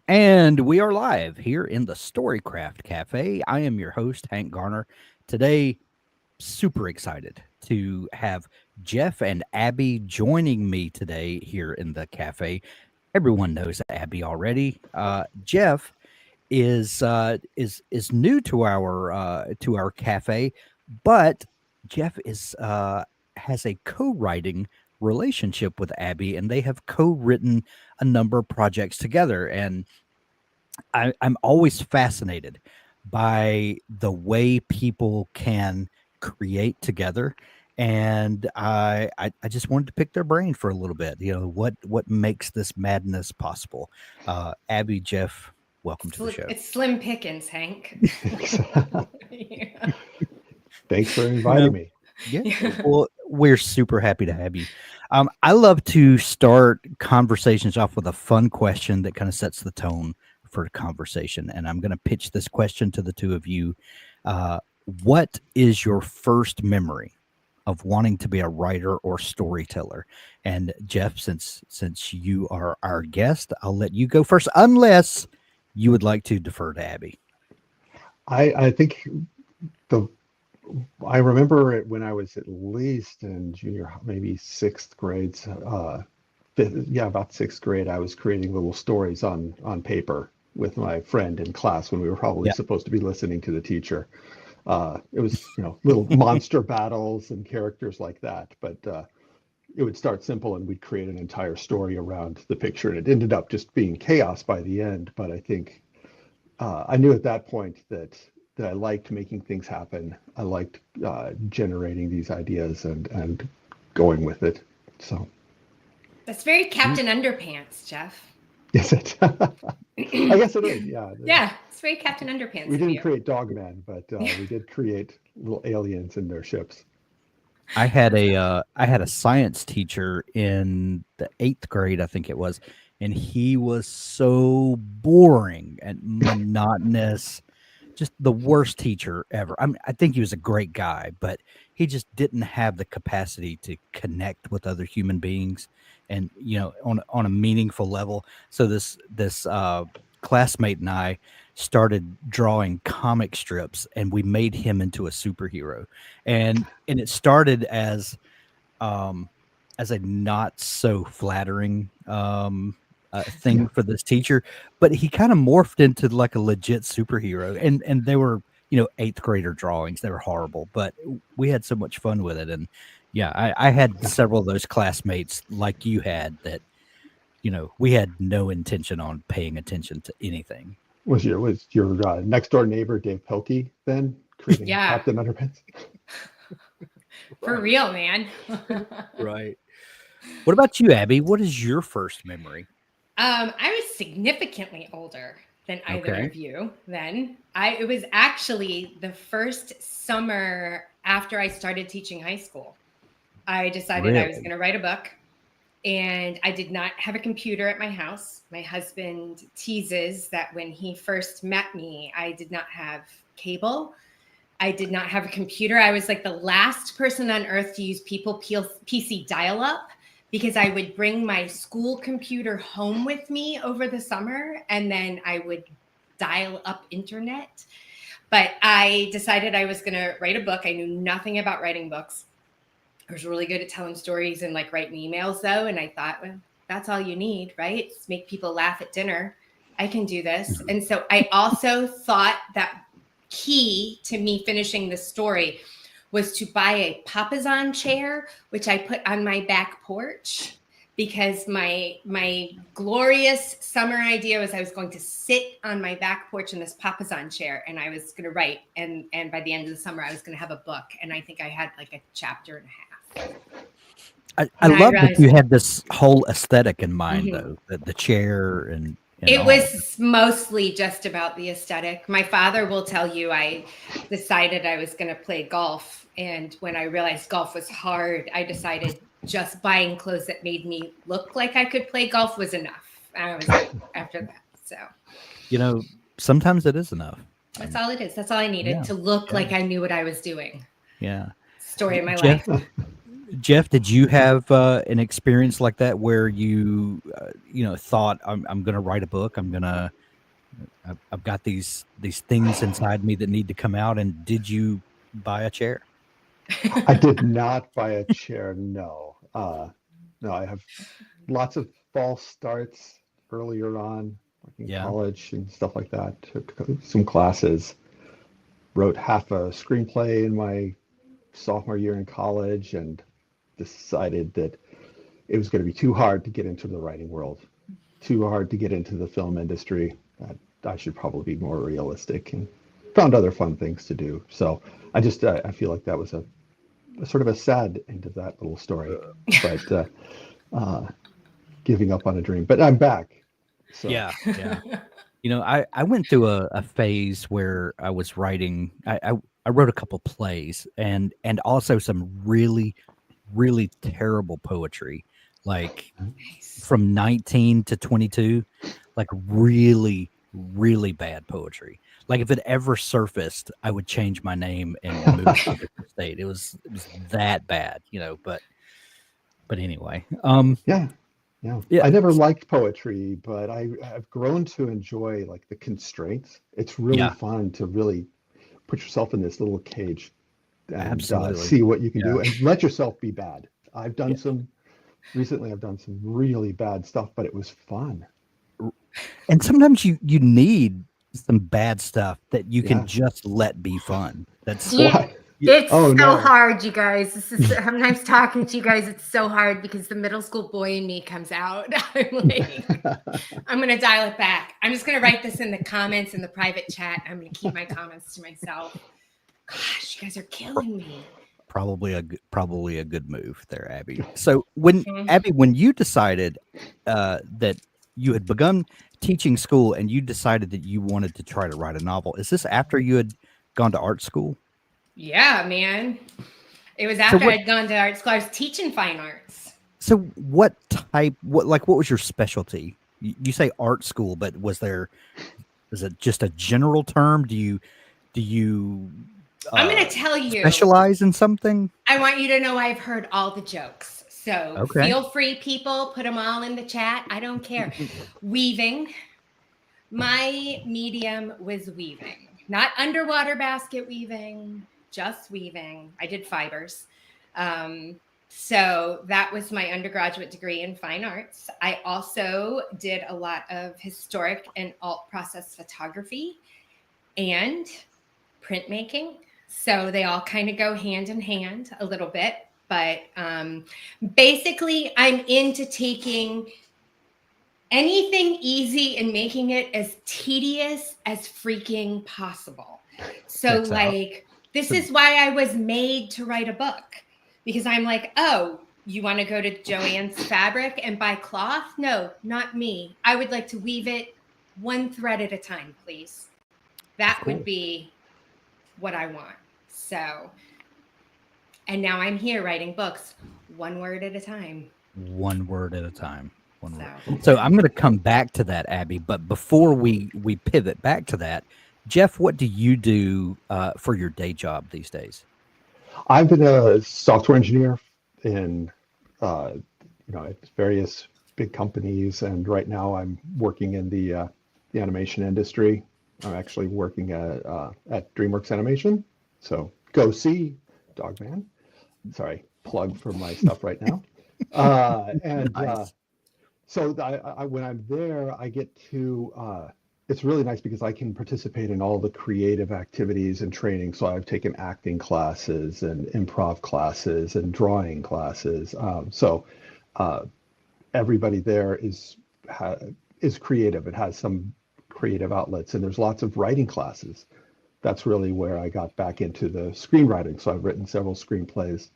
And we are live here in the Storycraft Cafe. I am your host, Hank Garner. Today, super excited to have Jeff and Abby joining me today here in the cafe. Everyone knows Abby already. Jeff is new to our cafe, but Jeff is has a co-writing relationship with Abby, and they have co-written a number of projects together. And I'm always fascinated by the way people can create together. And I just wanted to pick their brain for a little bit. What makes this madness possible? Abby, Jeff, welcome to the show. It's slim pickings, Hank. Yeah. Thanks for You inviting know, me. yeah, well, we're super happy to have you. I love to start conversations off with a fun question that kind of sets the tone for a conversation. And I'm going to pitch this question to the two of you. Uh, what is your first memory of wanting to be a writer or storyteller? And Jeff, since you are our guest, I'll let you go first, unless you would like to defer to Abby. I think the I remember it when I was at least in junior, maybe sixth grade. About sixth grade. I was creating little stories on paper with my friend in class when we were probably Yeah. supposed to be listening to the teacher. It was little monster battles and characters like that, but it would start simple and we'd create an entire story around the picture, and it ended up just being chaos by the end. But I think I knew at that point that I liked making things happen. I liked generating these ideas and going with it. So That's very Captain Underpants, Jeff. is it? I guess it is. Yeah. Yeah, it's very Captain Underpants. We of didn't you. create Dogman, but we did create little aliens in their ships. I had a science teacher in the 8th grade, I think it was, and he was so boring and monotonous, just the worst teacher ever. I think he was a great guy, but he just didn't have the capacity to connect with other human beings, and on a meaningful level. So this classmate and I started drawing comic strips, and we made him into a superhero. And it started as a not so flattering thing for this teacher, but he kind of morphed into like a legit superhero. And they were 8th grader drawings. They were horrible, but we had so much fun with it. And yeah, I had several of those classmates like you had that we had no intention on paying attention to anything. Was your next door neighbor Dave Pilkey then creating Yeah. Captain Underpants? For real, man. Right. What about you, Abby? What is your first memory? I was significantly older than either Okay. of you then. It was actually the first summer after I started teaching high school. I decided I was Really? going to write a book, and I did not have a computer at my house. My husband teases that when he first met me, I did not have cable. I did not have a computer. I was like the last person on earth to use PC dial-up, because I would bring my school computer home with me over the summer, and then I would dial up internet. But I decided I was going to write a book. I knew nothing about writing books. I was really good at telling stories and like writing emails though. And I thought, well, that's all you need, right? It's make people laugh at dinner. I can do this. And so I also thought that key to me finishing the story was to buy a Papasan chair, which I put on my back porch, because my glorious summer idea was I was going to sit on my back porch in this Papasan chair, and I was going to write. And by the end of the summer, I was going to have a book. And I think I had like a chapter and a half. I And I love that realized you had this whole aesthetic in mind, Mhm. though, the chair and It all. was mostly just about the aesthetic. My father will tell you I decided I was going to play golf. And when I realized golf was hard, I decided just buying clothes that made me look like I could play golf was enough. I was out after that. So Sometimes it is enough. that's all it is. That's all I needed Yeah, to look yeah. like I knew what I was doing. Yeah. Story of my Jeff, life. Jeff, did you have an experience like that where you, thought I'm going to write a book? I've got these things inside me that need to come out. And did you buy a chair? I did not buy a chair. No, no, I have lots of false starts earlier on, like in Yeah. college and stuff like that. Took some classes, wrote half a screenplay in my sophomore year in college, and decided that it was going to be too hard to get into the writing world, too hard to get into the film industry. I should probably be more realistic, and found other fun things to do. So I feel like that was a sort of a sad end of that little story, but giving up on a dream. But I'm back. So Yeah. Yeah. I went through a phase where I was writing. I wrote a couple plays and also some really, really terrible poetry, like Nice. from 19 to 22, like really, really bad poetry. Like if it ever surfaced, I would change my name and move to a different state. It was that bad, but anyway. yeah, yeah. Yeah. I never liked poetry, but I've grown to enjoy like the constraints. It's really Yeah, fun to really put yourself in this little cage and absolutely. see what you can Yeah. do and let yourself be bad. I've Yeah. done some recently. I've done some really bad stuff, but it was fun. And sometimes you need some bad stuff that you can Yeah. just let be fun. That's Dude, Why? y- it's Oh so no. hard, you guys. This is sometimes talking to you guys, it's so hard because the middle school boy in me comes out. I'm like, I'm gonna dial it back. I'm just gonna write this in the comments in the private chat. I'm gonna keep my comments to myself. Gosh, you guys are killing me. probably a good move there, Abby. So when you decided that you had begun teaching school and you decided that you wanted to try to write a novel, is this after you had gone to art school? Yeah, man. It was So after what I'd gone to art school. I was teaching fine arts. so what type what was your specialty? You say art school, but is it just a general term? Do you I'm gonna uh tell you, specialize in something? I want you to know I've heard all the jokes. So Okay. feel free, people, put them all in the chat. I don't care. Weaving. My medium was weaving, not underwater basket weaving, just weaving. I did fibers. So that was my undergraduate degree in fine arts. I also did a lot of historic and alt process photography and printmaking. So they all kind of go hand in hand a little bit. But basically, I'm into taking anything easy and making it as tedious as freaking possible. So, Checks out. this So is why I was made to write a book, because I'm like, oh, you want to go to Joann's Fabric and buy cloth? No, not me. I would like to weave it one thread at a time, please. of That would course. be what I want. So, and now I'm here writing books one word at a time. One word at a time. One word. So, So I'm going to come back to that, Abby. But before we pivot back to that, Jeff, what do you do for your day job these days? I've been a software engineer in, uh, at various big companies, and right now I'm working in the animation industry. I'm actually working at DreamWorks Animation. So go see Dogman. Sorry, plug for my stuff right now. And Nice. so when I'm there, I get to. It's really nice because I can participate in all the creative activities and training. So I've taken acting classes and improv classes and drawing classes. So everybody there is creative. It has some creative outlets, and there's lots of writing classes. That's really where I got back into the screenwriting. So I've written several screenplays,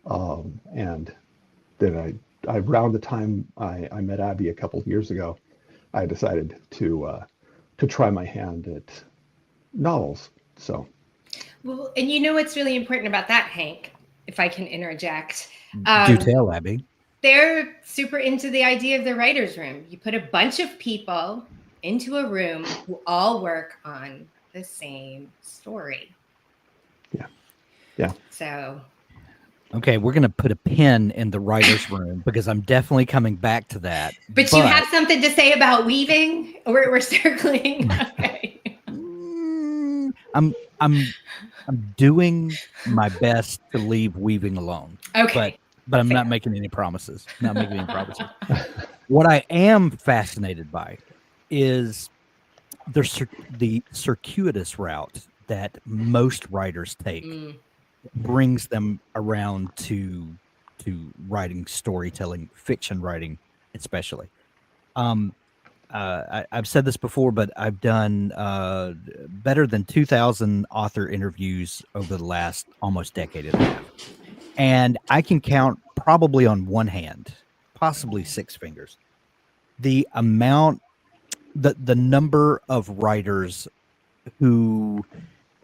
and then around the time I met Abby a couple of years ago, I decided to try my hand at novels. So well, and you know what's really important about that, Hank, if I can interject? Do tell, Abby. They're super into the idea of the writer's room. You put a bunch of people into a room who all work on the same story. yeah, yeah. So Okay, we're gonna put a pin in the writer's room because I'm definitely coming back to that. But you have something to say about weaving? We're circling. Okay. I'm doing my best to leave weaving alone. Okay. But I'm Fair. not making any promises. Not making any promises. What I am fascinated by is the circuitous route that most writers take brings them around to writing, storytelling, fiction writing, especially. I've said this before, but I've done better than 2,000 author interviews over the last almost decade and a half, and I can count probably on one hand, possibly six fingers, the amount, the number of writers who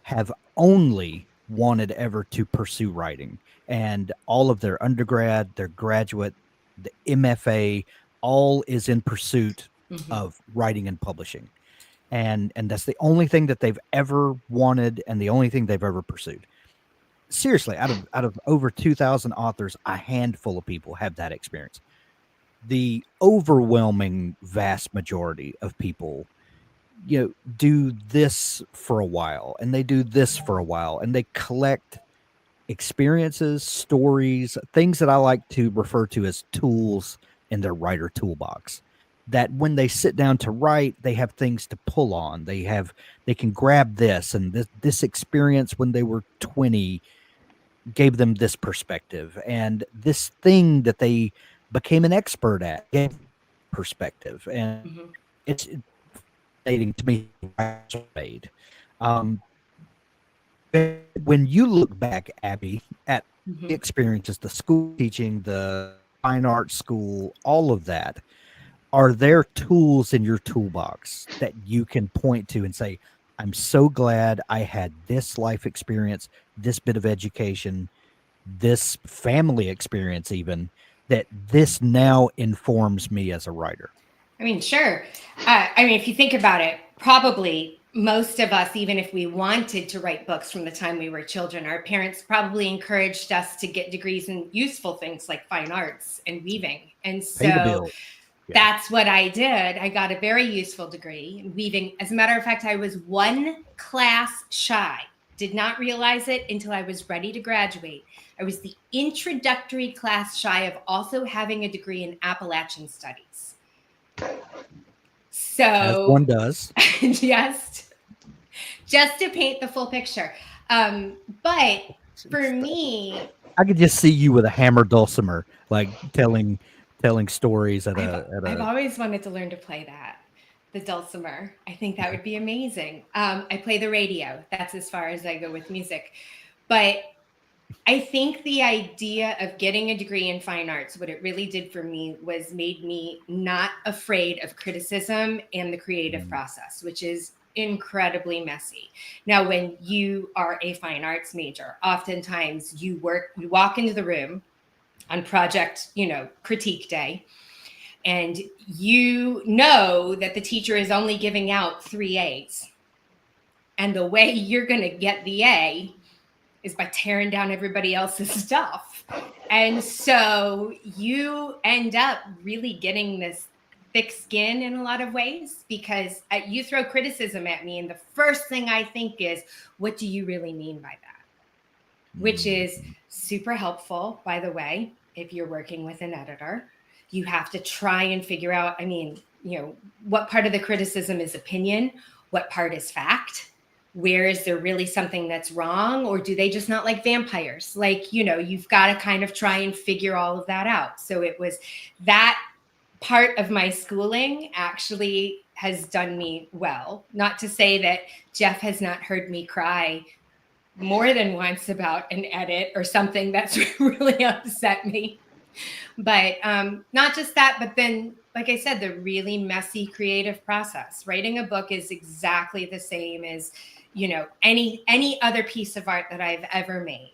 have only wanted ever to pursue writing, and all of their undergrad, their graduate, the MFA, all is in pursuit of writing and publishing. And that's the only thing that they've ever wanted and the only thing they've ever pursued. Seriously, out of over 2,000 authors, a handful of people have that experience. The overwhelming vast majority of people, do this for a while and they do this for a while and they collect experiences, stories, things that I like to refer to as tools in their writer toolbox, that when they sit down to write, they have things to pull on. They can grab this, and this experience when they were 20 gave them this perspective, and this thing that they became an expert at gave perspective. And it's fascinating to me. Made. Um, when you look back, Abby, at the experiences, the school teaching, the fine arts school, all of that, are there tools in your toolbox that you can point to and say, I'm so glad I had this life experience, this bit of education, this family experience, even, that this now informs me as a writer? I mean, sure. If you think about it, probably most of us, even if we wanted to write books from the time we were children, our parents probably encouraged us to get degrees in useful things like fine arts and weaving. And so that's what I did. I got a very useful degree in weaving. As a matter of fact, I was one class shy. Did not realize it until I was ready to graduate. I was the introductory class shy of also having a degree in Appalachian studies. So, as one does. just to paint the full picture. But for me, I could just see you with a hammer dulcimer, like telling stories at I've always wanted to learn to play that, the dulcimer. I think that would be amazing. I play the radio. That's as far as I go with music. But I think the idea of getting a degree in fine arts, what it really did for me was made me not afraid of criticism and the creative process, which is incredibly messy. Now, when you are a fine arts major, oftentimes you walk into the room on project, critique day, and you know that the teacher is only giving out 3 A's. And the way you're going to get the A is by tearing down everybody else's stuff. And so you end up really getting this thick skin in a lot of ways, because you throw criticism at me and the first thing I think is, what do you really mean by that? Which is super helpful, by the way, if you're working with an editor. You have to try and figure out, what part of the criticism is opinion, what part is fact. Where is there really something that's wrong, or do they just not like vampires? You've got to kind of try and figure all of that out. So it was that part of my schooling actually has done me well. Not to say that Jeff has not heard me cry more than once about an edit or something that's really upset me. But not just that, but then, like I said, the really messy creative process. Writing a book is exactly the same as, any other piece of art that I've ever made.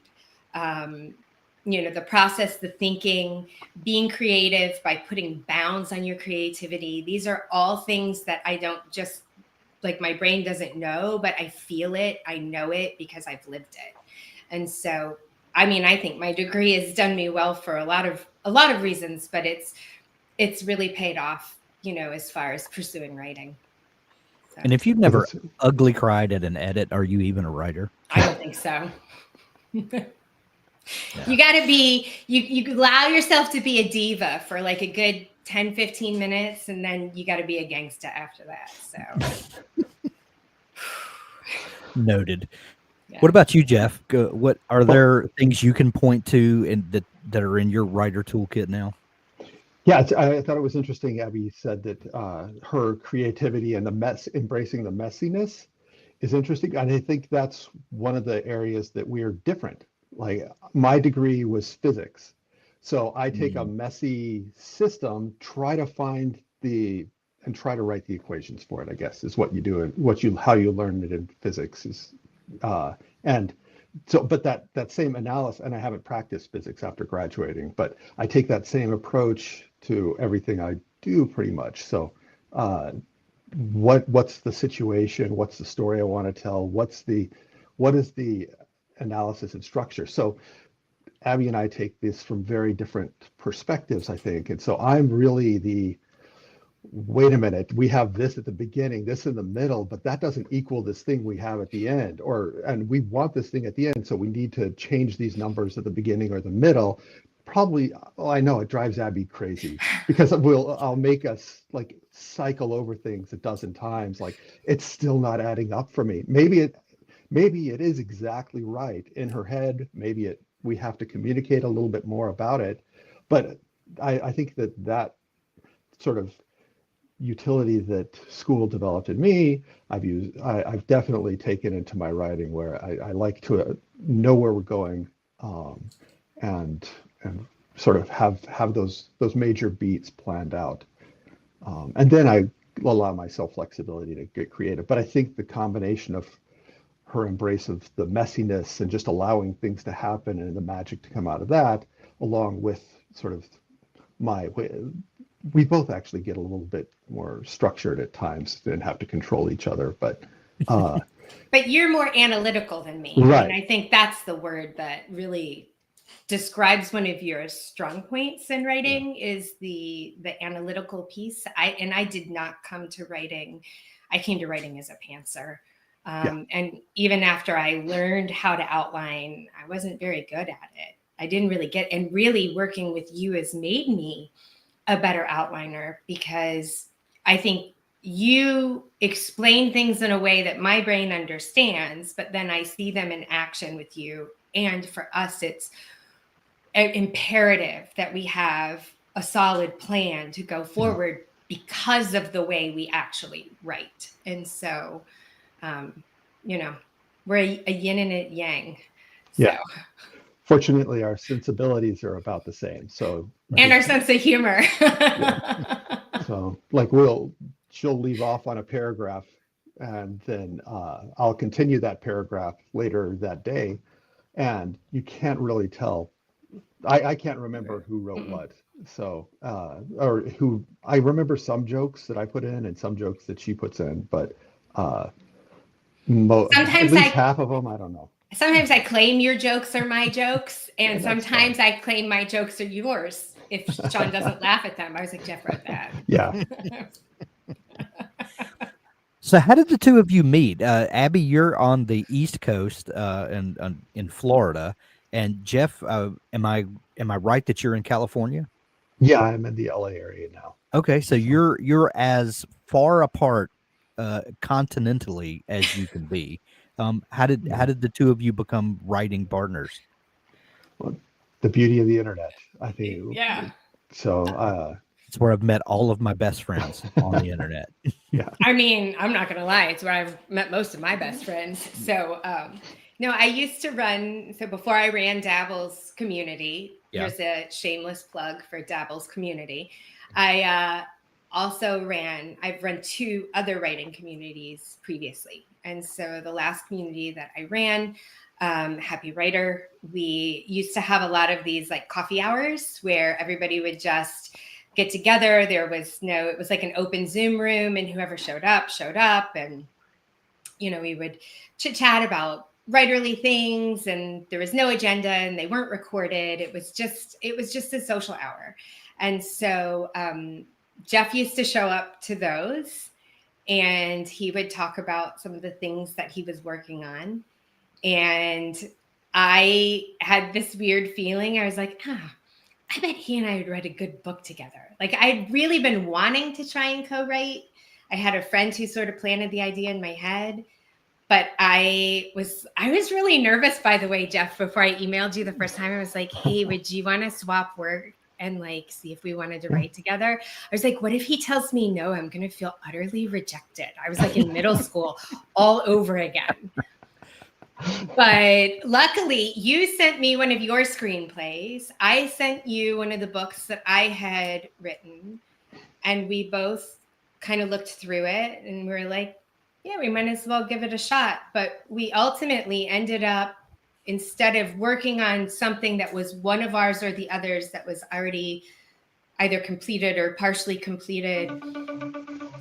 The process, the thinking, being creative by putting bounds on your creativity. These are all things that I don't just, my brain doesn't know, but I feel it. I know it because I've lived it. And so I mean, I think my degree has done me well for a lot of reasons, but it's really paid off, as far as pursuing writing. So. And if you've never ugly cried at an edit, are you even a writer? I don't think so. You got to be, you allow yourself to be a diva for like a good 10, 15 minutes, and then you got to be a gangsta after that. So noted. Yeah. What about you, Jeff? What are there things you can point to that are in your writer toolkit now? Yeah, I thought it was interesting. Abby said that her creativity and embracing the messiness is interesting. And I think that's one of the areas that we're different. Like my degree was physics. So I take a messy system, try to try to write the equations for it, I guess, is what you do and how you learn it in physics is, and so, but that same analysis, and I haven't practiced physics after graduating, but I take that same approach to everything I do pretty much. So what's the situation? What's the story I want to tell? What is the analysis and structure? So Abby and I take this from very different perspectives, I think. And so I'm really wait a minute, we have this at the beginning, this in the middle, but that doesn't equal this thing we have at the end, and we want this thing at the end, so we need to change these numbers at the beginning or the middle. Probably, I know it drives Abby crazy because I'll make us like cycle over things a dozen times, like it's still not adding up for me. Maybe it is exactly right in her head. Maybe we have to communicate a little bit more about it, but I think that sort of utility that school developed in me, I've definitely taken into my writing, where I like to know where we're going, and sort of have those major beats planned out, and then I allow myself flexibility to get creative. But I think the combination of her embrace of the messiness and just allowing things to happen and the magic to come out of that, along with sort of we both actually get a little bit more structured at times and have to control each other, but you're more analytical than me, right? And I think that's the word that really describes one of your strong points in writing, is the analytical piece. I did not come to writing. I came to writing as a pantser. And even after I learned how to outline, I wasn't very good at it. I didn't really and really working with you has made me a better outliner, because I think you explain things in a way that my brain understands, but then I see them in action with you. And for us, it's imperative that we have a solid plan to go forward because of the way we actually write. And so, we're a yin and a yang. So. Yeah. Fortunately, our sensibilities are about the same. So, and our sense of humor. So, like, she'll leave off on a paragraph, and then I'll continue that paragraph later that day, and you can't really tell. I can't remember who wrote what. So, or who, I remember some jokes that I put in and some jokes that she puts in, but at least half of them, I don't know. Sometimes I claim your jokes are my jokes, and sometimes I claim my jokes are yours if Sean doesn't laugh at them. I was like, Jeff wrote that. Yeah. So how did the two of you meet? Abby, you're on the East Coast and in Florida, and Jeff, am I right that you're in California? Yeah, I'm in the LA area now. Okay, so you're as far apart continentally as you can be. How did the two of you become writing partners? Well, the beauty of the internet, I think. Yeah. So it's where I've met all of my best friends on the internet. Yeah. I mean, I'm not gonna lie, it's where I've met most of my best friends. So no, I used to run. So before I ran Dabble's community, here's a shameless plug for Dabble's community. I've run two other writing communities previously. And so the last community that I ran, Happy Writer, we used to have a lot of these like coffee hours where everybody would just get together. It was like an open Zoom room, and whoever showed up. And, we would chit chat about, writerly things, and there was no agenda, and they weren't recorded. It was just a social hour. And so Jeff used to show up to those, and he would talk about some of the things that he was working on. And I had this weird feeling. I was like, I bet he and I would write a good book together. Like, I'd really been wanting to try and co-write. I had a friend who sort of planted the idea in my head. But I was really nervous, by the way, Jeff, before I emailed you the first time. I was like, hey, would you want to swap work and like see if we wanted to write together? I was like, what if he tells me no? I'm going to feel utterly rejected. I was like in middle school all over again. But luckily, you sent me one of your screenplays. I sent you one of the books that I had written. And we both kind of looked through it and we were like, yeah, we might as well give it a shot. But we ultimately ended up, instead of working on something that was one of ours or the others that was already either completed or partially completed,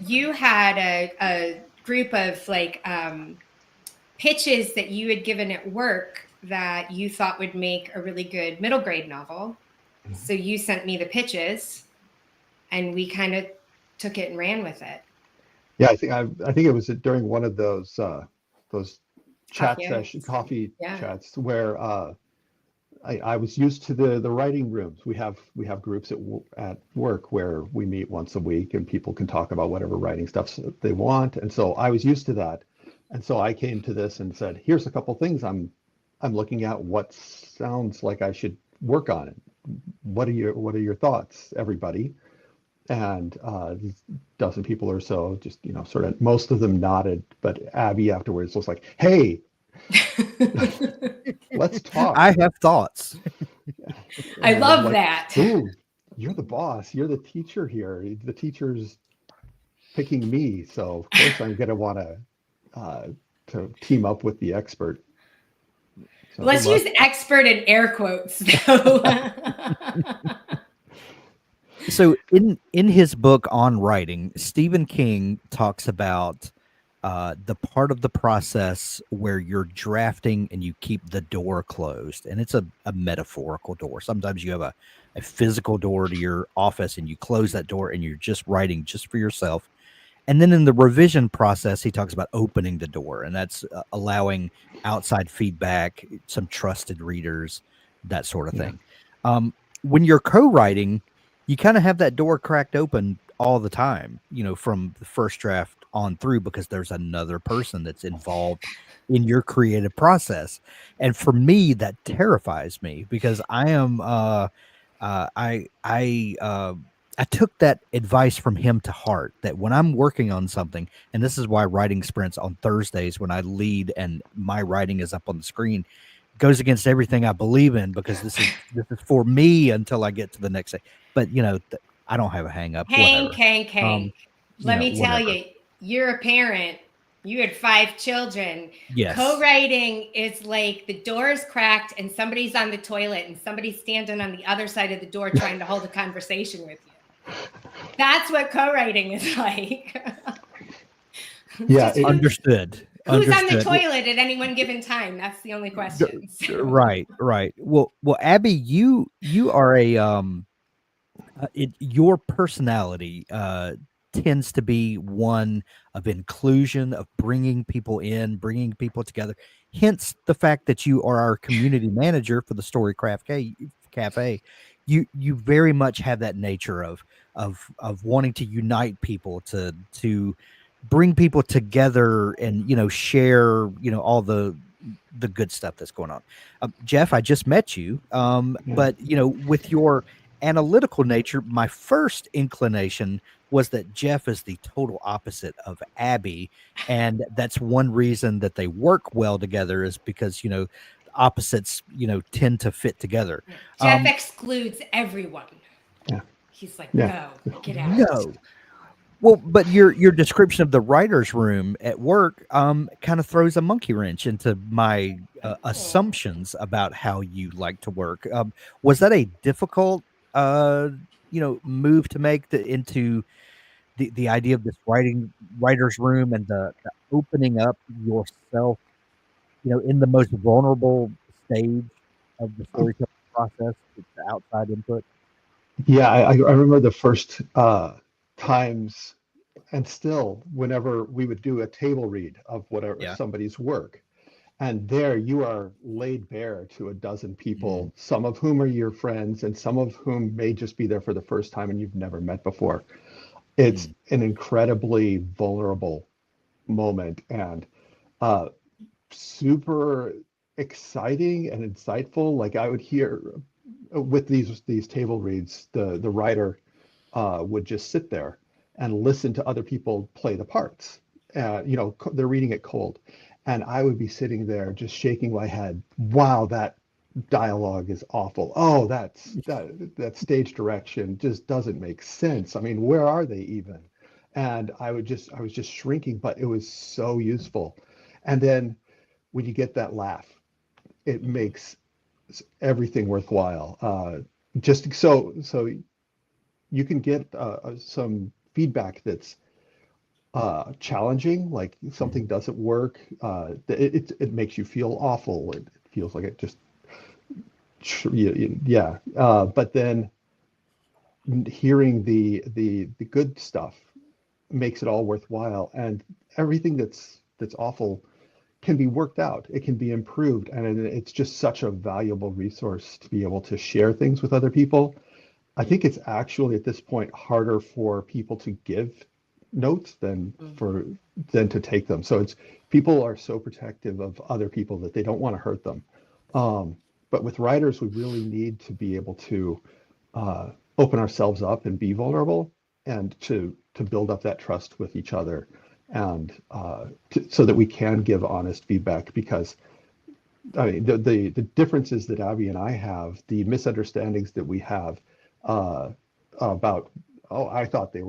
you had a group of like pitches that you had given at work that you thought would make a really good middle grade novel. So you sent me the pitches and we kind of took it and ran with it. Yeah, I think it was during one of those chat sessions, coffee chats, where I was used to the writing rooms. We have groups at work where we meet once a week and people can talk about whatever writing stuff they want. And so I was used to that. And so I came to this and said, here's a couple things I'm looking at. What sounds like I should work on it? What are your thoughts, everybody? And a dozen people or so just, sort of, most of them nodded, but Abby afterwards was like, hey, let's talk. I have thoughts. I love that. Ooh, you're the boss. You're the teacher here. The teacher's picking me. So of course I'm going to want to team up with the expert. So let's use expert in air quotes though. So in his book on writing, Stephen King talks about the part of the process where you're drafting and you keep the door closed. And it's a metaphorical door. Sometimes you have a physical door to your office and you close that door and you're just writing just for yourself. And then in the revision process, he talks about opening the door, and that's allowing outside feedback, some trusted readers, that sort of thing. When you're co-writing, you kind of have that door cracked open all the time, from the first draft on through, because there's another person that's involved in your creative process. And for me, that terrifies me because I am, I took that advice from him to heart, that when I'm working on something, and this is why writing sprints on Thursdays when I lead and my writing is up on the screen, goes against everything I believe in, because this is for me until I get to the next day. But I don't have a hang up. Hank. Let me tell you, you're a parent. You had 5 children. Yes. Co-writing is like the door is cracked and somebody's on the toilet and somebody's standing on the other side of the door trying to hold a conversation with you. That's what co-writing is like. Yeah, understood. Who's on the toilet at any one given time? That's the only question. So. Right. Well, Abby, you are your personality tends to be one of inclusion, of bringing people in, bringing people together. Hence the fact that you are our community manager for the Storycraft Cafe. You very much have that nature of wanting to unite people, to bring people together and share all the good stuff that's going on. Jeff, I just met you, but with your analytical nature, my first inclination was that Jeff is the total opposite of Abby, and that's one reason that they work well together, is because opposites tend to fit together. Jeff excludes everyone. Yeah. He's like, no, get out. No. Well, but your description of the writer's room at work kind of throws a monkey wrench into my assumptions about how you like to work. Was that a difficult move to make into the idea of this writer's room and the opening up yourself in the most vulnerable stage of the storytelling process, it's the outside input. Yeah, I remember the first times, and still, whenever we would do a table read of whatever Yeah. somebody's work, and there you are laid bare to a dozen Mm. people, some of whom are your friends, and some of whom may just be there for the first time and you've never met before. It's Mm. an incredibly vulnerable moment and uh, super exciting and insightful. Like I would hear with these table reads, the writer would just sit there and listen to other people play the parts. They're reading it cold, and I would be sitting there just shaking my head. Wow, that dialogue is awful. Oh, that stage direction just doesn't make sense. I mean, where are they even? And I was just shrinking, but it was so useful. And then when you get that laugh, it makes everything worthwhile. Just so you can get some feedback that's challenging, like Mhm. something doesn't work. It makes you feel awful. It feels like it just yeah. But then hearing the good stuff makes it all worthwhile, and everything that's awful can be worked out. It can be improved, and it's just such a valuable resource to be able to share things with other people. I think it's actually at this point harder for people to give notes than to take them. So it's people are so protective of other people that they don't want to hurt them. Um, but with writers, we really need to be able to open ourselves up and be vulnerable, and to build up that trust with each other, and so that we can give honest feedback. Because I mean, the differences that Abby and I have, the misunderstandings that we have uh, about, oh, I thought that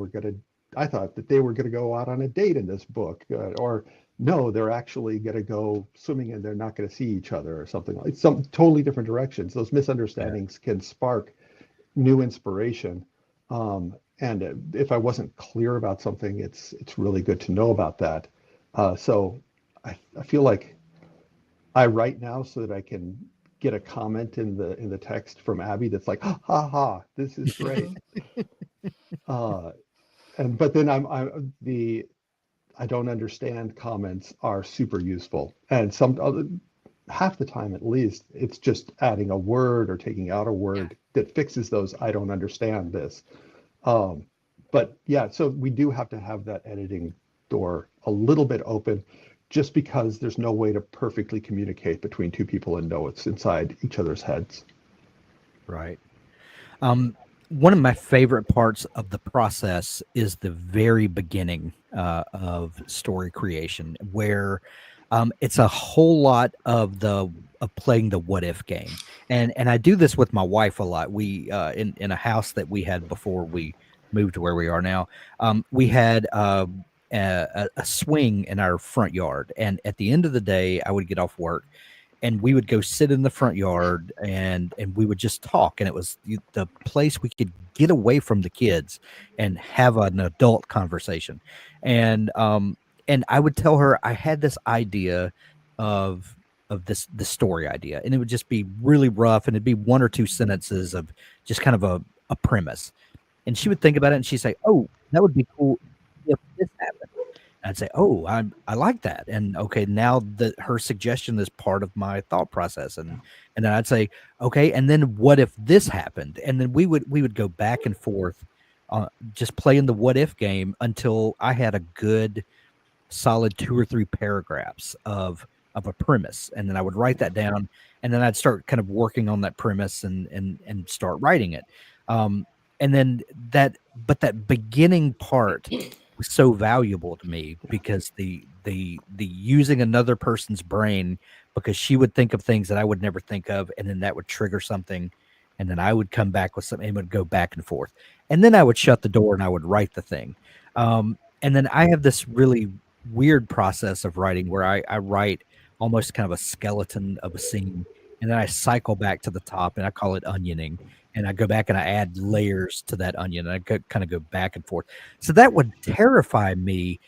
they were gonna go out on a date in this book, or no, they're actually gonna go swimming and they're not gonna see each other, or something like some totally different directions. Those Yeah. misunderstandings can spark new inspiration. And if I wasn't clear about something, it's really good to know about that. So I feel like I write now so that I can get a comment in the text from Abby that's like, ha ha, ha, this is great. Mhm. Uh, and but then the I don't understand comments are super useful, and half the time at least it's just adding a word or taking out a Yeah. word that fixes those I don't understand this. Um, but yeah, so we do have to have that editing door a little bit open, just because there's no way to perfectly communicate between two people and know what's inside each other's heads. Right. One of my favorite parts of the process is the very beginning of story creation, where it's a whole lot of playing the what if game, and I do this with my wife a lot. We in a house that we had before we moved to where we are now, we had a swing in our front yard, and at the end of the day, I would get off work and we would go sit in the front yard and we would just talk, and it was the place we could get away from the kids and have an adult conversation. And um and I would tell her I had this idea of this story idea, and it would just be really rough, and it'd be one or two sentences of just kind of a premise, and she would think about it and she'd say, oh, that would be cool if this happened. I'd say, "Oh, I like that," and okay, now that her suggestion is part of my thought process, and then I'd say, "Okay, and then what if this happened?" And then we would go back and forth, just playing the what if game until I had a good solid 2 or 3 paragraphs of a premise, and then I would write that down, and then I'd start kind of working on that premise and start writing it. Um, and then that beginning part was so valuable to me because the using another person's brain, because she would think of things that I would never think of, and then that would trigger something, and then I would come back with something and would go back and forth. And then I would shut the door and I would write the thing. And then I have this really weird process of writing where I write almost kind of a skeleton of a scene, and then I cycle back to the top and I call it onioning. And I go back and I add layers to that onion, and I kind of go back and forth. So that would terrify me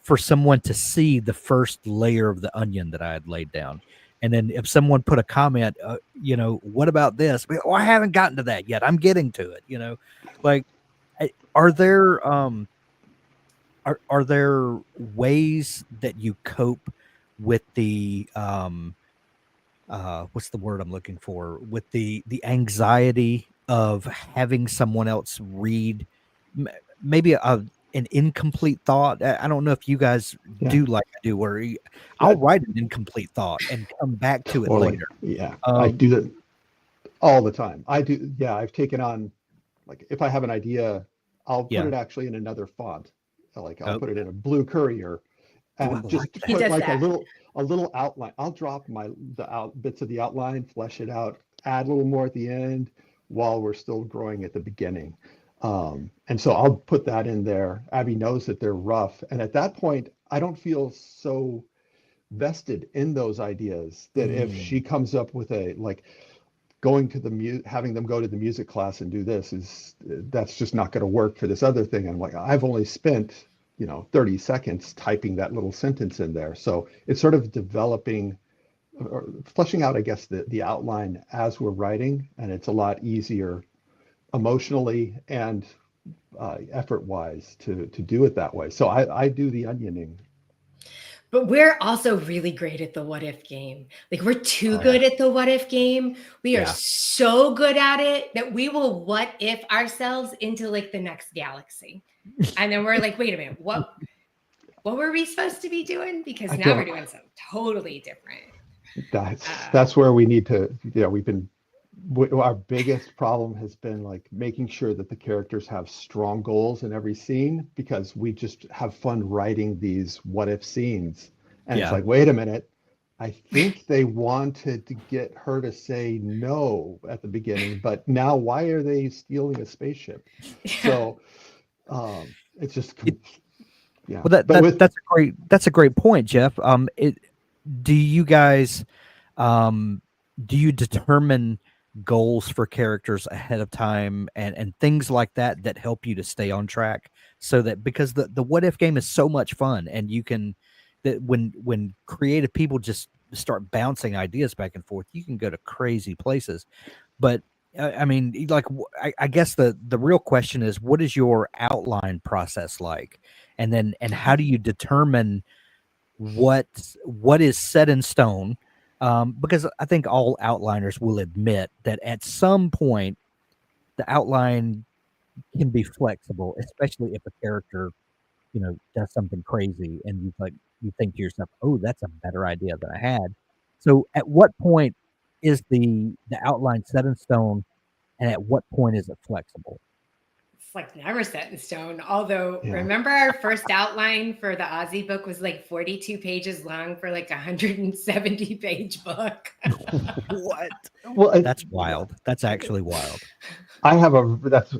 for someone to see the first layer of the onion that I had laid down. And then if someone put a comment, what about this? Oh, I haven't gotten to that yet. I'm getting to it. Like, are there are there ways that you cope with the what's the word I'm looking for, with the anxiety of having someone else read maybe an incomplete thought? I don't know if you guys Yeah. do like I do, where I'll write an incomplete thought and come back to it later. Yeah, I do that all the time. I do. Yeah, I've taken on, like, if I have an idea, I'll put it actually in another font. Like, I'll put it in a blue courier, and just put like a little outline. I'll drop bits of the outline, flesh it out, add a little more at the end while we're still growing at the beginning. And so I'll put that in there. Abby knows that they're rough, and at that point, I don't feel so vested in those ideas that if she comes up with going to having them go to the music class and do this, that's just not going to work for this other thing. I'm like, I've only spent 30 seconds typing that little sentence in there. So it's sort of developing or fleshing out, I guess, the outline as we're writing, and it's a lot easier emotionally and effort wise to do it that way. So I do the onioning. But we're also really great at the what if game. Like, we're too good at the what if game. We are so good at it that we will what if ourselves into like the next galaxy. And then we're like, wait a minute, what were we supposed to be doing? Because now we're doing something totally different. That's where we need to, our biggest problem has been like making sure that the characters have strong goals in every scene, because we just have fun writing these what if scenes. And it's like, wait a minute, I think they wanted to get her to say no at the beginning, but now why are they stealing a spaceship? So it's just, yeah. Well, that's a great point, Jeff. Do you guys, do you determine goals for characters ahead of time and things like that help you to stay on track, so that, because the what if game is so much fun, and you can, that when creative people just start bouncing ideas back and forth, you can go to crazy places. But I mean, like, I guess the real question is, what is your outline process like, and how do you determine what is set in stone? Because I think all outliners will admit that at some point the outline can be flexible, especially if a character, does something crazy and you think to yourself, oh, that's a better idea than I had. So at what point is the outline set in stone, and at what point is it flexible? It's like never set in stone. Although, remember our first outline for the Aussie book was like 42 pages long for like 170-page book. What? Well, that's wild. That's actually wild. That's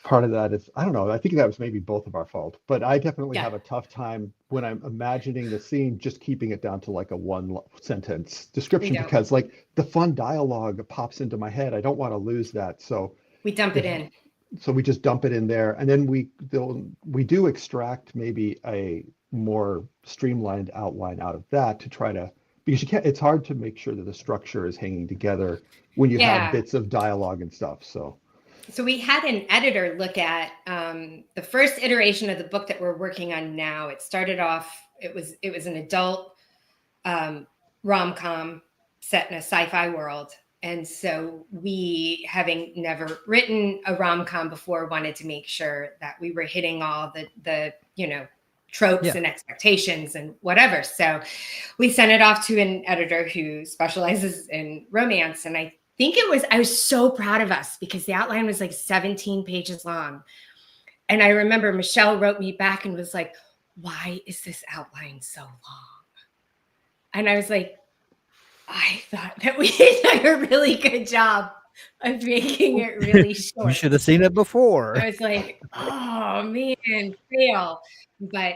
part of that is, I don't know, I think that was maybe both of our fault, but I definitely have a tough time when I'm imagining the scene, just keeping it down to like a one sentence description, because like the fun dialogue pops into my head. I don't want to lose that. So we dump it in. So we just dump it in there, and then we do extract maybe a more streamlined outline out of that to try to, because it's hard to make sure that the structure is hanging together when you have bits of dialogue and stuff. So we had an editor look at the first iteration of the book that we're working on now. It started off, it was an adult rom-com set in a sci-fi world. And so we, having never written a rom-com before, wanted to make sure that we were hitting all the tropes and expectations and whatever. So we sent it off to an editor who specializes in romance. And I think I was so proud of us, because the outline was like 17 pages long. And I remember Michelle wrote me back and was like, why is this outline so long? And I was like, I thought that we had done a really good job of making it really short. You should have seen it before. I was like, oh man, fail. But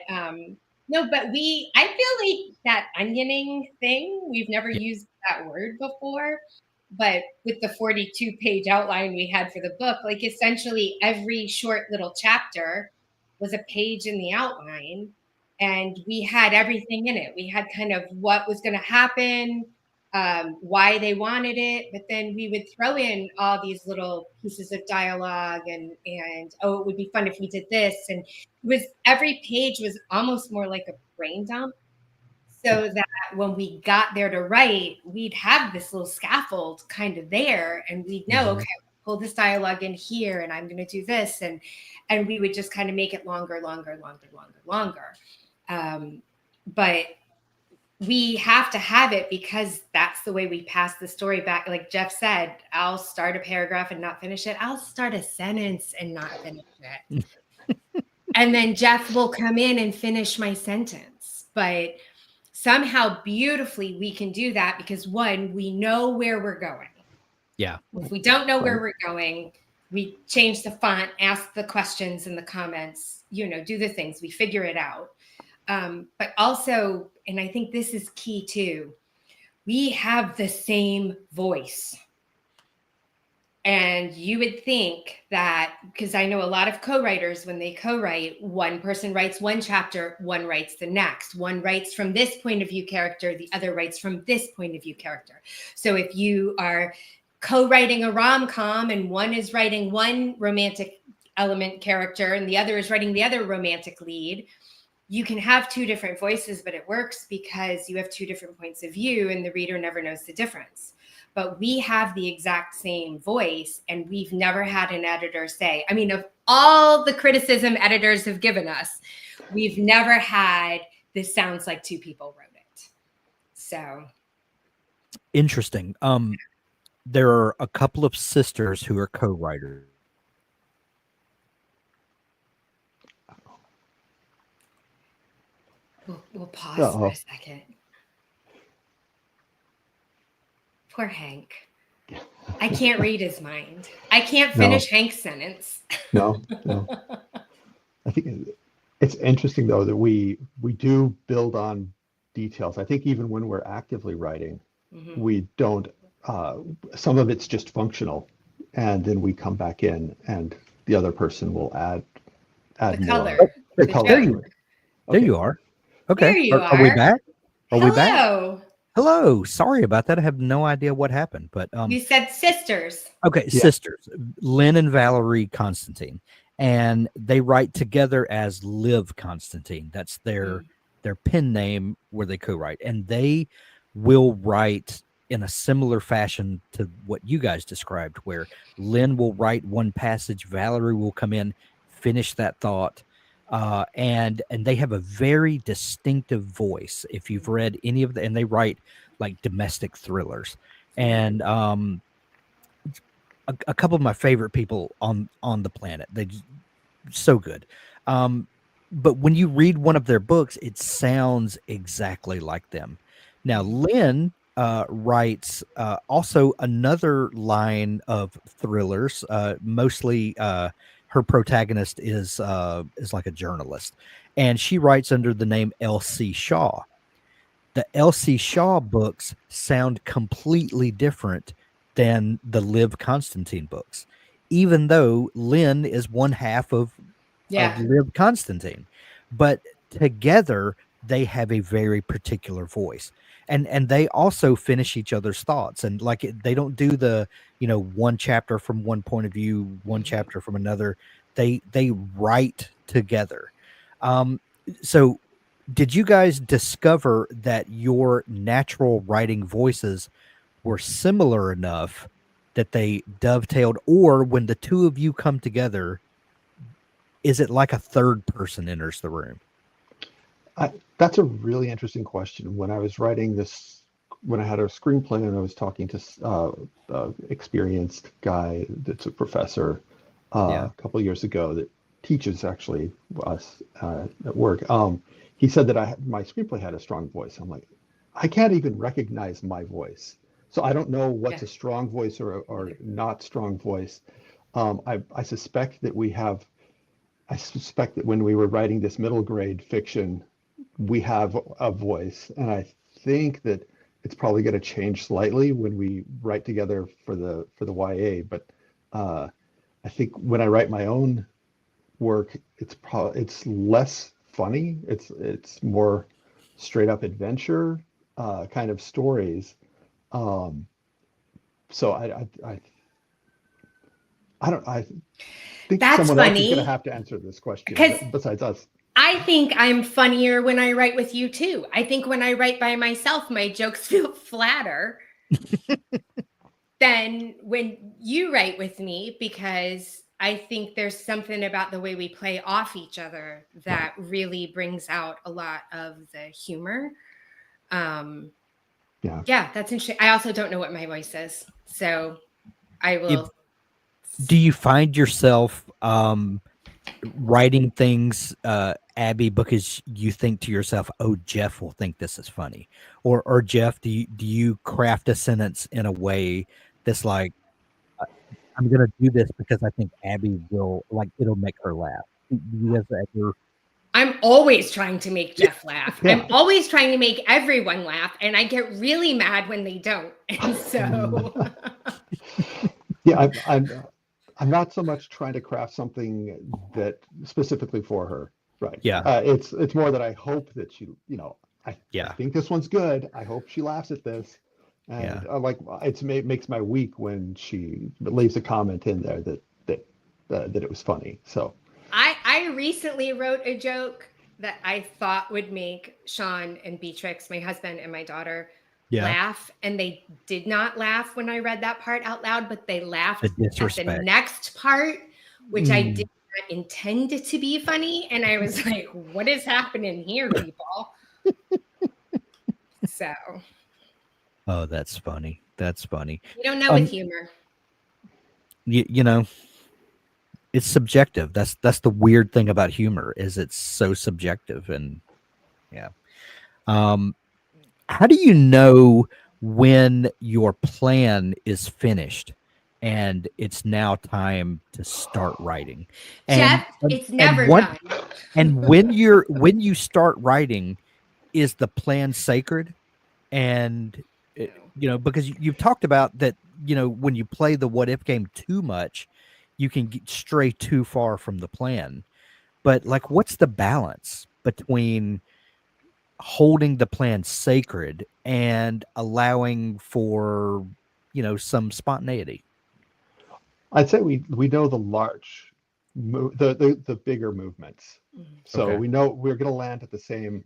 no, but I feel like that onioning thing, we've never used that word before, but with the 42-page outline we had for the book, like essentially every short little chapter was a page in the outline. And we had everything in it. We had kind of what was going to happen, why they wanted it, but then we would throw in all these little pieces of dialogue and oh, it would be fun if we did this. And it was, every page was almost more like a brain dump, so that when we got there to write, we'd have this little scaffold kind of there, and we'd know, okay, pull this dialogue in here, and I'm going to do this, and we would just kind of make it longer. But we have to have it because that's the way we pass the story back. Like Jeff said, I'll start a paragraph and not finish it. I'll start a sentence and not finish it. And then Jeff will come in and finish my sentence. But somehow beautifully we can do that because, one, we know where we're going. Yeah. If we don't know where we're going, we change the font, ask the questions in the comments, do the things, we figure it out. But also, and I think this is key too, we have the same voice. And you would think that, because I know a lot of co-writers, when they co-write, one person writes one chapter, one writes the next. One writes from this point of view character, the other writes from this point of view character. So if you are co-writing a rom-com and one is writing one romantic element character and the other is writing the other romantic lead, you can have two different voices, but it works because you have two different points of view and the reader never knows the difference. But we have the exact same voice, and we've never had an editor say, I mean, of all the criticism editors have given us, we've never had, this sounds like two people wrote it. So. Interesting. There are a couple of sisters who are co-writers. We'll pause for a second. Poor Hank. I can't read his mind. I can't finish Hank's sentence. No. I think it's interesting, though, that we do build on details. I think even when we're actively writing, we don't, some of it's just functional, and then we come back in and the other person will add the more. Color. The color. There you are. Okay. There you are we back? Hello. We back? Hello. Sorry about that. I have no idea what happened, but you said sisters. Okay, sisters, Lynn and Valerie Constantine, and they write together as Liv Constantine. That's their pen name where they co-write, and they will write in a similar fashion to what you guys described, where Lynn will write one passage, Valerie will come in, finish that thought. And they have a very distinctive voice. If you've read any of and they write like domestic thrillers, and a couple of my favorite people on the planet. They so good. But when you read one of their books, it sounds exactly like them. Now, Lynn writes also another line of thrillers, mostly. Her protagonist is like a journalist, and she writes under the name L.C. Shaw. The L.C. Shaw books sound completely different than the Liv Constantine books, even though Lynn is one half of Liv Constantine. But together, they have a very particular voice. And they also finish each other's thoughts, and like they don't do the one chapter from one point of view, one chapter from another. They write together. So did you guys discover that your natural writing voices were similar enough that they dovetailed, or when the two of you come together, is it like a third person enters the room? That's a really interesting question. When I was writing this, when I had a screenplay and I was talking to experienced guy that's a professor a couple of years ago that teaches actually us at work, he said that my screenplay had a strong voice. I'm like, I can't even recognize my voice. So I don't know what's a strong voice or not strong voice. I suspect that when we were writing this middle grade fiction, we have a voice, and I think that it's probably going to change slightly when we write together for the YA. But I think when I write my own work, it's less funny. It's more straight up adventure kind of stories. Um, so I think That's someone else is going to funny have to answer this question because besides us. I think I'm funnier when I write with you too. I think when I write by myself, my jokes feel flatter than when you write with me, because I think there's something about the way we play off each other that really brings out a lot of the humor. Yeah, that's interesting. I also don't know what my voice is, so I will. Do you find yourself writing things, Abby, because you think to yourself, "Oh, Jeff will think this is funny," or Jeff, do you craft a sentence in a way that's like, "I'm going to do this because I think Abby will like it'll make her laugh." Do you guys ever? I'm always trying to make Jeff laugh. Yeah. I'm always trying to make everyone laugh, and I get really mad when they don't. And so, Yeah, I'm not so much trying to craft something that specifically for her, right? Yeah. It's more that I hope that she, I Yeah. think this one's good. I hope she laughs at this, and Yeah. like it makes my week when she leaves a comment in there that it was funny. So I recently wrote a joke that I thought would make Sean and Beatrix, my husband and my daughter, laugh, and they did not laugh when I read that part out loud, but they laughed The at the disrespect. next part, which I did not intend it to be funny, and I was like, "What is happening here, people?" So, Oh, that's funny. That's funny. you don't know with humor. You know, it's subjective. That's the weird thing about humor is it's so subjective, and yeah. How do you know when your plan is finished and it's now time to start writing? Jeff, it's never done. And when you start writing, is the plan sacred? And because you've talked about that, when you play the what if game too much, you can stray too far from the plan. But like, what's the balance between holding the plan sacred and allowing for some spontaneity? I'd say we know the large, the bigger movements. So Okay. we know we're going to land at the same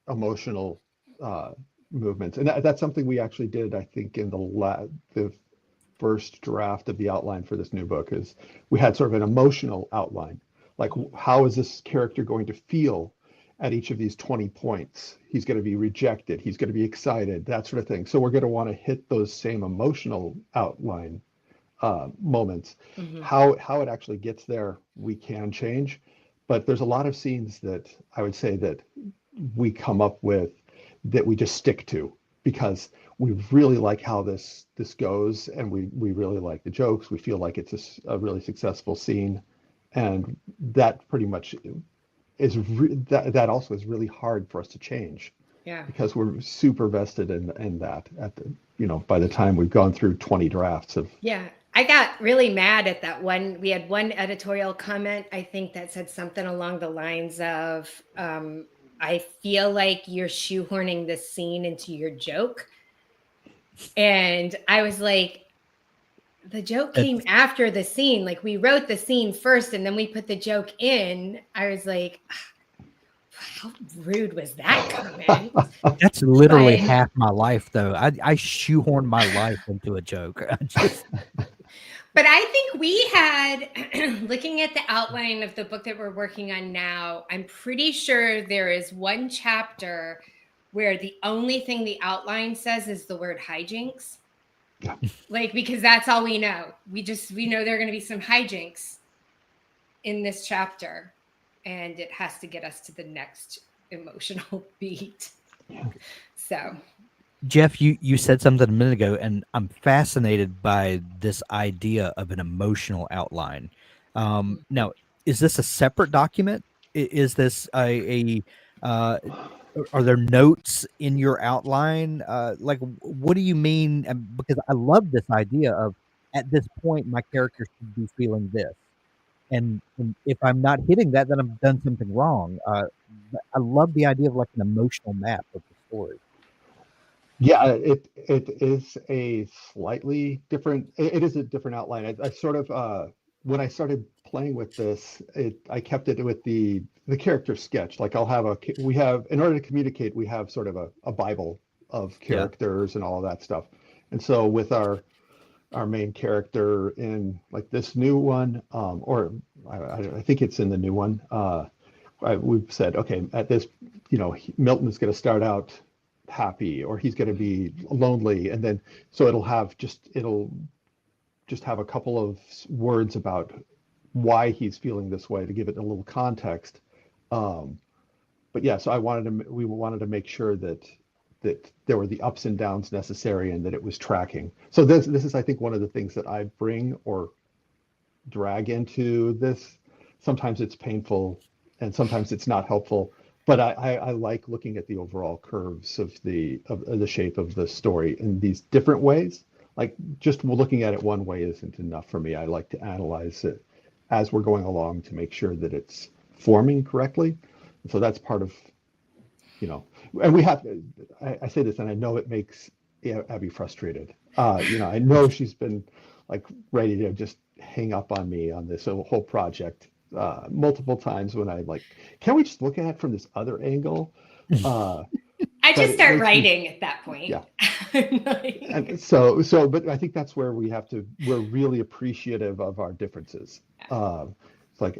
emotional uh, movements, and that's something we actually did. I think in the first draft of the outline for this new book is we had sort of an emotional outline, like how is this character going to feel at each of these 20 points? He's going to be rejected. He's going to be excited, that sort of thing. So we're going to want to hit those same emotional outline moments. How it actually gets there, we can change, but there's a lot of scenes that I would say that we come up with that we just stick to because we really like how this goes, and we really like the jokes. We feel like it's a really successful scene, and that pretty much is that also is really hard for us to change. Yeah. Because we're super vested in that at the by the time we've gone through 20 drafts of. Yeah. I got really mad at that one. We had one editorial comment, I think, that said something along the lines of, I feel like you're shoehorning this scene into your joke. And I was like, the joke came after the scene. Like, we wrote the scene first and then we put the joke in. I was like, how rude was that comment? That's literally half my life, though. I shoehorn my life into a joke. But I think we had, looking at the outline of the book that we're working on now, I'm pretty sure there is one chapter where the only thing the outline says is the word hijinks. Yeah. Like, because that's all we know. We know there are going to be some hijinks in this chapter, and it has to get us to the next emotional beat. Yeah. So, Jeff, you said something a minute ago, and I'm fascinated by this idea of an emotional outline. Now, is this a separate document? Is this are there notes in your outline? Like, what do you mean? Because I love this idea of at this point, my character should be feeling this. and if I'm not hitting that, then I've done something wrong. I love the idea of like an emotional map of the story. Yeah, it is a slightly different. It is a different outline. I sort of when I started playing with this, I kept it with the character sketch. Like we have in order to communicate, we have sort of a Bible of Yeah. characters and all of that stuff. And so with our main character in like this new one, or I think it's in the new one. We've said, okay, at this, Milton is going to start out happy, or he's going to be lonely, and then so it'll just have a couple of words about why he's feeling this way to give it a little context. But yeah, so we wanted to make sure that there were the ups and downs necessary and that it was tracking. So this is, I think, one of the things that I bring or drag into this. Sometimes it's painful and sometimes it's not helpful, but I like looking at the overall curves of the shape of the story in these different ways. Like just looking at it one way isn't enough for me. I like to analyze it as we're going along to make sure that it's forming correctly. So that's part of, and we have, I say this and I know it makes Abby frustrated. I know she's been like ready to just hang up on me on this whole project multiple times when I like, can we just look at it from this other angle? I just start writing at that point. Yeah. Like, And but I think that's where we're really appreciative of our differences. It's like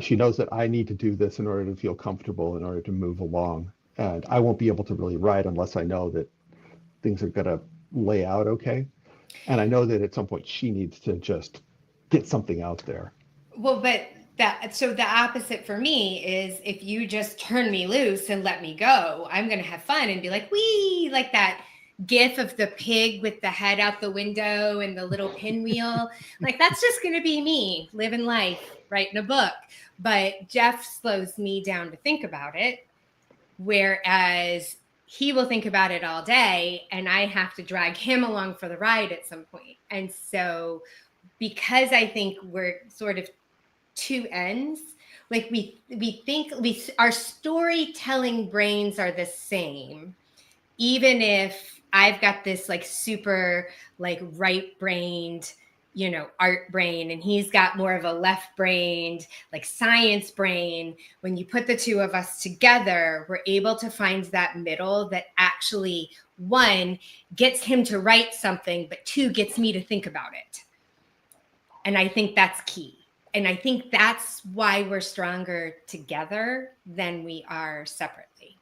she knows that I need to do this in order to feel comfortable, in order to move along. And I won't be able to really write unless I know that things are going to lay out okay. And I know that at some point she needs to just get something out there. well, but so the opposite for me is if you just turn me loose and let me go, I'm going to have fun and be like, wee, like that gif of the pig with the head out the window and the little pinwheel. Like that's just going to be me living life, writing a book. But Jeff slows me down to think about it, whereas he will think about it all day and I have to drag him along for the ride at some point. And so because I think we're sort of two ends, like we think our storytelling brains are the same, even if I've got this like super like right-brained, art brain, and he's got more of a left-brained like science brain. When you put the two of us together, we're able to find that middle that actually, one, gets him to write something, but two, gets me to think about it. And I think that's key. And I think that's why we're stronger together than we are separately.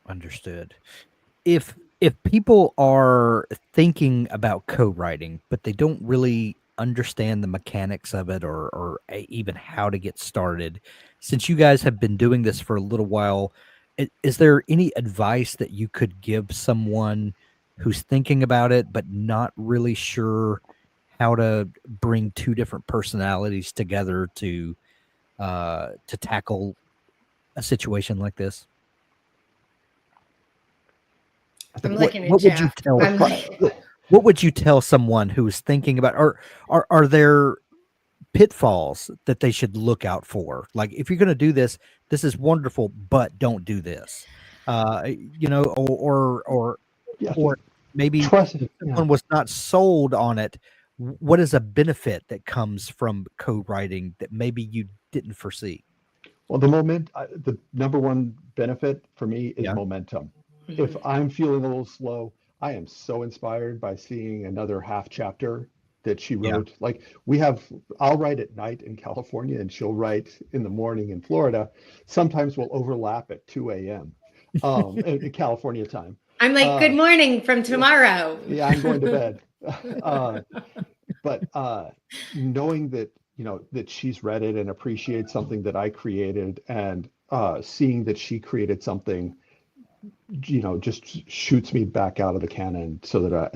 Understood. If people are thinking about co-writing, but they don't really understand the mechanics of it or even how to get started, since you guys have been doing this for a little while, is there any advice that you could give someone who's thinking about it but not really sure how to bring two different personalities together to tackle a situation like this? I'm looking at what would Jeff. you tell what would you tell someone who's thinking about, or are there pitfalls that they should look out for? Like, if you're going to do this, this is wonderful, but don't do this. Or maybe Trust, someone was not sold on it. What is a benefit that comes from co-writing that maybe you didn't foresee? Well, the number one benefit for me is momentum. If I'm feeling a little slow, I am so inspired by seeing another half chapter that she wrote. Like I'll write at night in California and she'll write in the morning in Florida. Sometimes we'll overlap at 2 a.m. In California time. I'm like, good morning from tomorrow. Yeah, I'm going to bed. But knowing that, that she's read it and appreciates something that I created, and seeing that she created something, just shoots me back out of the cannon, so that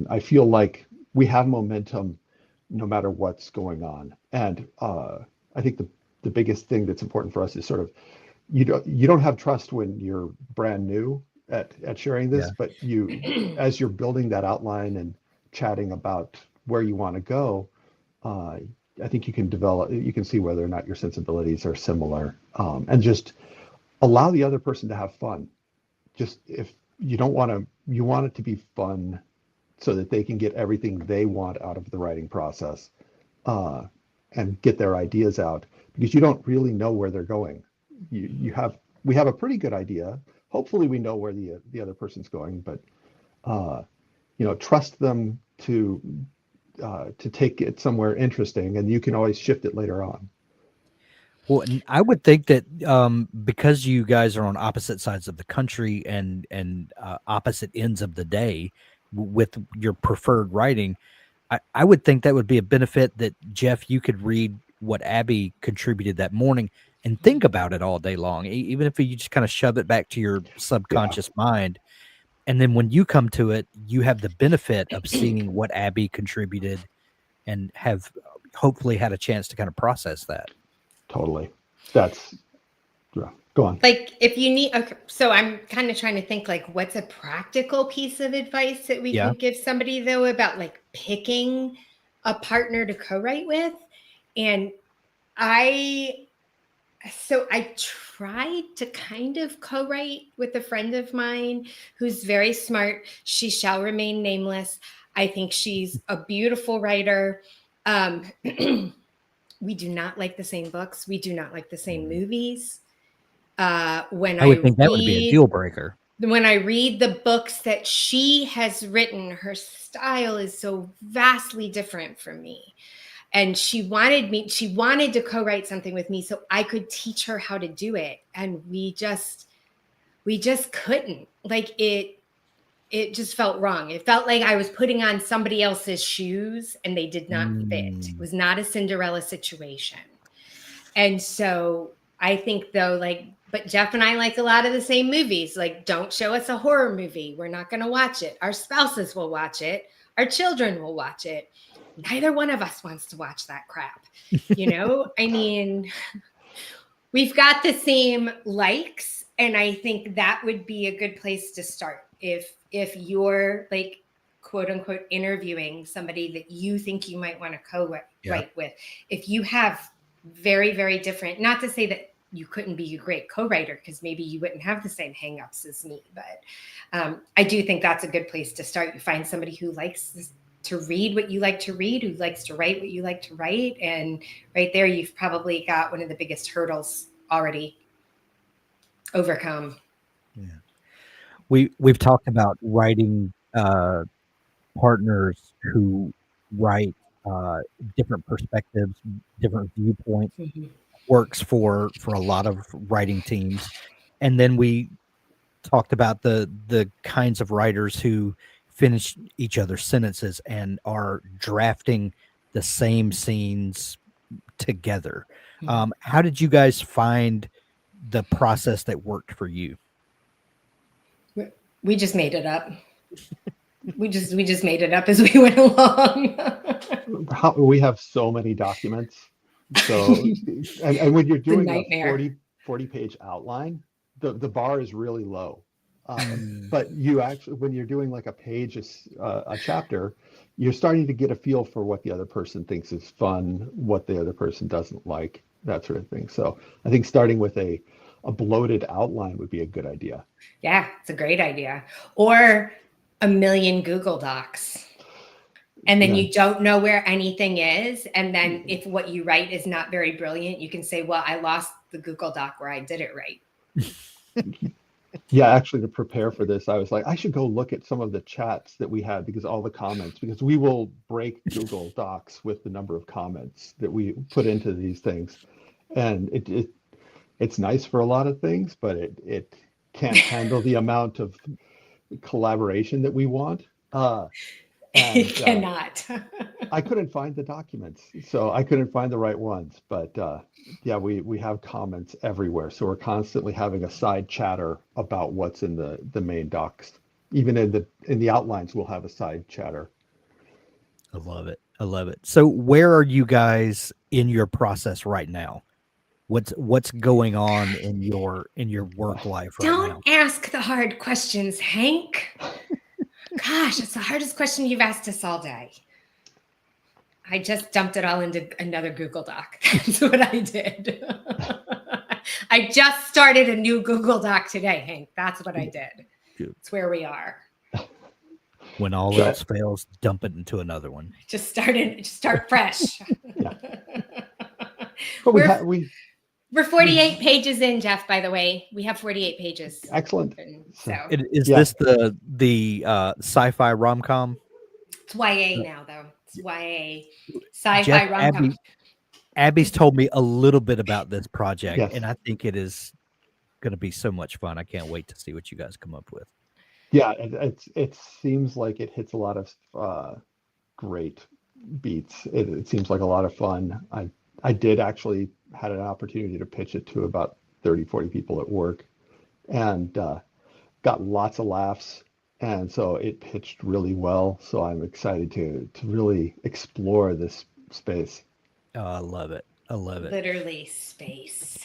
I feel like we have momentum no matter what's going on. And I think the biggest thing that's important for us is sort of, you don't have trust when you're brand new at sharing this, but as you're building that outline and chatting about where you want to go, I think you can see whether or not your sensibilities are similar, and just allow the other person to have fun. Just if you don't want to, you want it to be fun so that they can get everything they want out of the writing process, uh, and get their ideas out, because you don't really know where they're going. We have a pretty good idea. Hopefully we know where the other person's going, but uh, trust them to take it somewhere interesting, and you can always shift it later on. Well, and I would think that because you guys are on opposite sides of the country and opposite ends of the day with your preferred writing, I would think that would be a benefit that Jeff, you could read what Abby contributed that morning and think about it all day long, even if you just kind of shove it back to your Yeah, subconscious mind. And then when you come to it, you have the benefit of seeing what Abby contributed and have hopefully had a chance to kind of process that. totally. That's yeah. Go on. Like if you need, okay, so I'm kind of trying to think like what's a practical piece of advice that we Yeah. could give somebody though about like picking a partner to co-write with. And I tried to kind of co-write with a friend of mine who's very smart. She shall remain nameless. I think she's a beautiful writer. We do not like the same books. We do not like the same movies. When I would think that would be a deal breaker. When I read the books that she has written, her style is so vastly different from me. And she wanted to co-write something with me so I could teach her how to do it. And we just couldn't. Like it just felt wrong. It felt like I was putting on somebody else's shoes and they did not fit. It was not a Cinderella situation. And so I think though, like, but Jeff and I like a lot of the same movies. Like, don't show us a horror movie. We're not going to watch it. Our spouses will watch it. Our children will watch it. Neither one of us wants to watch that crap. I mean, we've got the same likes. And I think that would be a good place to start. If you're like, quote unquote, interviewing somebody that you think you might want to co-write with, if you have very, very different, not to say that you couldn't be a great co-writer because maybe you wouldn't have the same hangups as me, but I do think that's a good place to start. You find somebody who likes to read what you like to read, who likes to write what you like to write, and right there you've probably got one of the biggest hurdles already overcome. Yeah, we've talked about writing partners who write different perspectives, different viewpoints. Mm-hmm. Works for a lot of writing teams. And then we talked about the kinds of writers who finish each other's sentences and are drafting the same scenes together. Mm-hmm. How did you guys find the process that worked for you? We just made it up. we just made it up as we went along. We have so many documents. So, and when you're doing a 40 page outline, the bar is really low. But you actually, when you're doing like a page, a chapter, you're starting to get a feel for what the other person thinks is fun, what the other person doesn't like, that sort of thing. So I think starting with a bloated outline would be a good idea. Yeah, it's a great idea. Or a million Google Docs. And then you don't know where anything is. And then if what you write is not very brilliant, you can say, well, I lost the Google Doc where I did it right. Yeah, actually, to prepare for this, I was like, I should go look at some of the chats that we had, because all the comments, because we will break Google Docs with the number of comments that we put into these things. And it's nice for a lot of things, but it can't handle the amount of collaboration that we want. It cannot. I couldn't find the documents, so I couldn't find the right ones. But yeah, we have comments everywhere, so we're constantly having a side chatter about what's in the main docs. Even in the outlines, we'll have a side chatter. I love it. I love it. So, where are you guys in your process right now? What's going on in your work life right now? Don't ask the hard questions, Hank. Gosh, it's the hardest question you've asked us all day. I just dumped it all into another Google Doc. That's what I did. I just started a new Google Doc today, Hank. That's what I did. It's where we are. When all else fails, dump it into another one. Just start fresh. Yeah. But we're 48 pages in, Jeff, by the way. We have 48 pages. Excellent. So is this the sci-fi rom-com? it's YA now, though. It's YA sci-fi rom-com. Abby's told me a little bit about this project, Yes. and I think it is going to be so much fun. I can't wait to see what you guys come up with. Yeah, it seems like it hits a lot of great beats. It seems like a lot of fun. I did actually had an opportunity to pitch it to about 30, 40 people at work, and got lots of laughs. And so it pitched really well. So I'm excited to really explore this space. Oh, I love it. I love it. Literally space.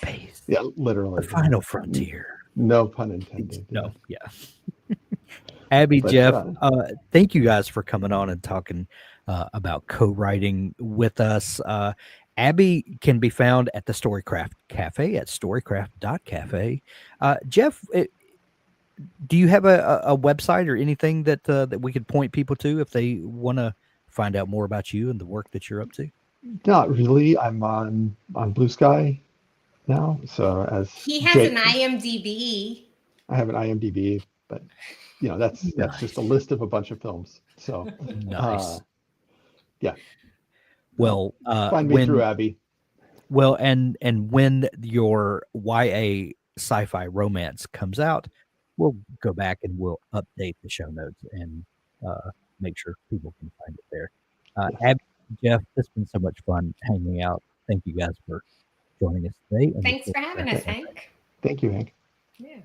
Yeah, literally. The final frontier. No pun intended. No, yeah. Abby, But, Jeff, thank you guys for coming on and talking about co-writing with us. Abby can be found at the Storycraft Cafe at storycraft.cafe. Jeff, do you have a website or anything that we could point people to if they want to find out more about you and the work that you're up to? Not really. I'm on Blue Sky now. So he has an IMDb. I have an IMDb, but that's just a list of a bunch of films. So nice. Yeah. Well, find me through Abby. Well, and when your YA sci-fi romance comes out, we'll go back and we'll update the show notes and make sure people can find it there. Abby, Jeff, it's been so much fun hanging out. Thank you guys for joining us today. Thanks for having us, Hank. Thank you, Hank. Yeah.